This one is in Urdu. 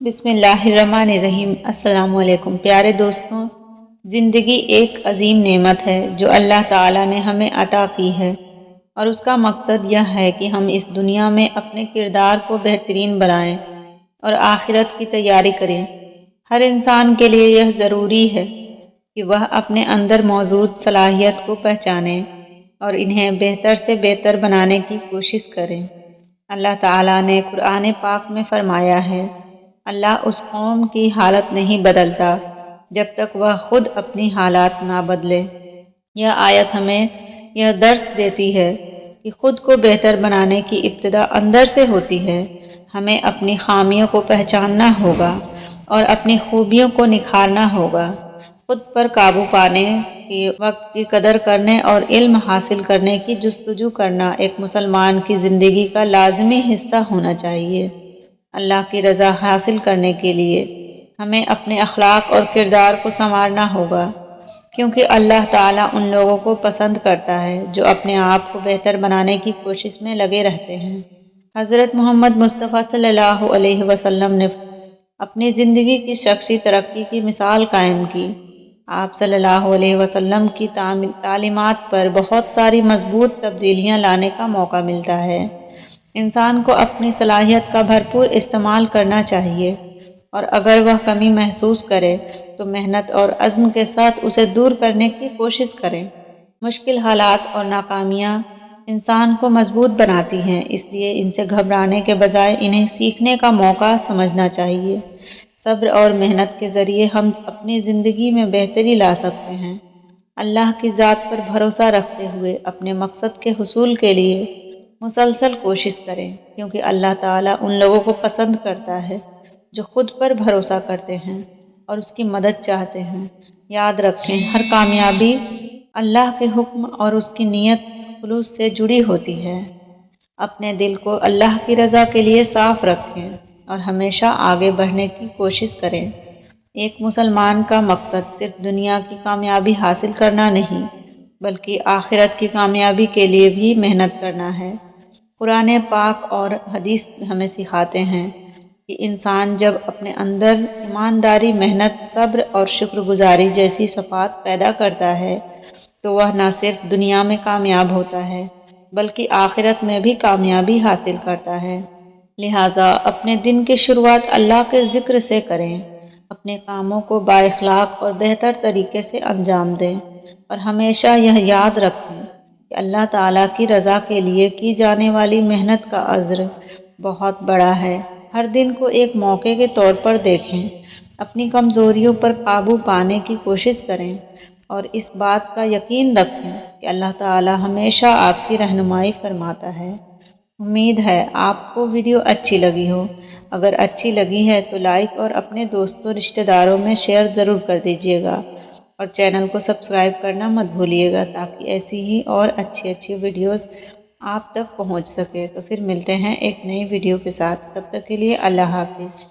بسم اللہ الرحمن الرحیم۔ السلام علیکم پیارے دوستوں، زندگی ایک عظیم نعمت ہے جو اللہ تعالیٰ نے ہمیں عطا کی ہے، اور اس کا مقصد یہ ہے کہ ہم اس دنیا میں اپنے کردار کو بہترین بنائیں اور آخرت کی تیاری کریں۔ ہر انسان کے لیے یہ ضروری ہے کہ وہ اپنے اندر موجود صلاحیت کو پہچانے اور انہیں بہتر سے بہتر بنانے کی کوشش کریں۔ اللہ تعالیٰ نے قرآن پاک میں فرمایا ہے، اللہ اس قوم کی حالت نہیں بدلتا جب تک وہ خود اپنی حالات نہ بدلے۔ یہ آیت ہمیں یہ درس دیتی ہے کہ خود کو بہتر بنانے کی ابتدا اندر سے ہوتی ہے۔ ہمیں اپنی خامیوں کو پہچاننا ہوگا اور اپنی خوبیوں کو نکھارنا ہوگا۔ خود پر قابو پانے کی، وقت کی قدر کرنے اور علم حاصل کرنے کی جستجو کرنا ایک مسلمان کی زندگی کا لازمی حصہ ہونا چاہیے۔ اللہ کی رضا حاصل کرنے کے لیے ہمیں اپنے اخلاق اور کردار کو سنوارنا ہوگا، کیونکہ اللہ تعالیٰ ان لوگوں کو پسند کرتا ہے جو اپنے آپ کو بہتر بنانے کی کوشش میں لگے رہتے ہیں۔ حضرت محمد مصطفیٰ صلی اللہ علیہ وسلم نے اپنی زندگی کی شخصی ترقی کی مثال قائم کی۔ آپ صلی اللہ علیہ وسلم کی تعلیمات پر بہت ساری مضبوط تبدیلیاں لانے کا موقع ملتا ہے۔ انسان کو اپنی صلاحیت کا بھرپور استعمال کرنا چاہیے، اور اگر وہ کمی محسوس کرے تو محنت اور عزم کے ساتھ اسے دور کرنے کی کوشش کریں۔ مشکل حالات اور ناکامیاں انسان کو مضبوط بناتی ہیں، اس لیے ان سے گھبرانے کے بجائے انہیں سیکھنے کا موقع سمجھنا چاہیے۔ صبر اور محنت کے ذریعے ہم اپنی زندگی میں بہتری لا سکتے ہیں۔ اللہ کی ذات پر بھروسہ رکھتے ہوئے اپنے مقصد کے حصول کے لیے مسلسل کوشش کریں، کیونکہ اللہ تعالیٰ ان لوگوں کو پسند کرتا ہے جو خود پر بھروسہ کرتے ہیں اور اس کی مدد چاہتے ہیں۔ یاد رکھیں، ہر کامیابی اللہ کے حکم اور اس کی نیت خلوص سے جڑی ہوتی ہے۔ اپنے دل کو اللہ کی رضا کے لیے صاف رکھیں اور ہمیشہ آگے بڑھنے کی کوشش کریں۔ ایک مسلمان کا مقصد صرف دنیا کی کامیابی حاصل کرنا نہیں، بلکہ آخرت کی کامیابی کے لیے بھی محنت کرنا ہے۔ قرآن پاک اور حدیث ہمیں سکھاتے ہیں کہ انسان جب اپنے اندر ایمانداری، محنت، صبر اور شکر گزاری جیسی صفات پیدا کرتا ہے تو وہ نہ صرف دنیا میں کامیاب ہوتا ہے بلکہ آخرت میں بھی کامیابی حاصل کرتا ہے۔ لہٰذا اپنے دن کی شروعات اللہ کے ذکر سے کریں، اپنے کاموں کو بااخلاق اور بہتر طریقے سے انجام دیں، اور ہمیشہ یہ یاد رکھیں کہ اللہ تعالیٰ کی رضا کے لیے کی جانے والی محنت کا اجر بہت بڑا ہے۔ ہر دن کو ایک موقع کے طور پر دیکھیں، اپنی کمزوریوں پر قابو پانے کی کوشش کریں، اور اس بات کا یقین رکھیں کہ اللہ تعالیٰ ہمیشہ آپ کی رہنمائی فرماتا ہے۔ امید ہے آپ کو ویڈیو اچھی لگی ہو۔ اگر اچھی لگی ہے تو لائک اور اپنے دوستوں رشتہ داروں میں شیئر ضرور کر دیجیے گا، اور چینل کو سبسکرائب کرنا مت بھولیے گا تاکہ ایسی ہی اور اچھی ویڈیوز آپ تک پہنچ سکے۔ تو پھر ملتے ہیں ایک نئی ویڈیو کے ساتھ، تب تک کے لیے اللہ حافظ۔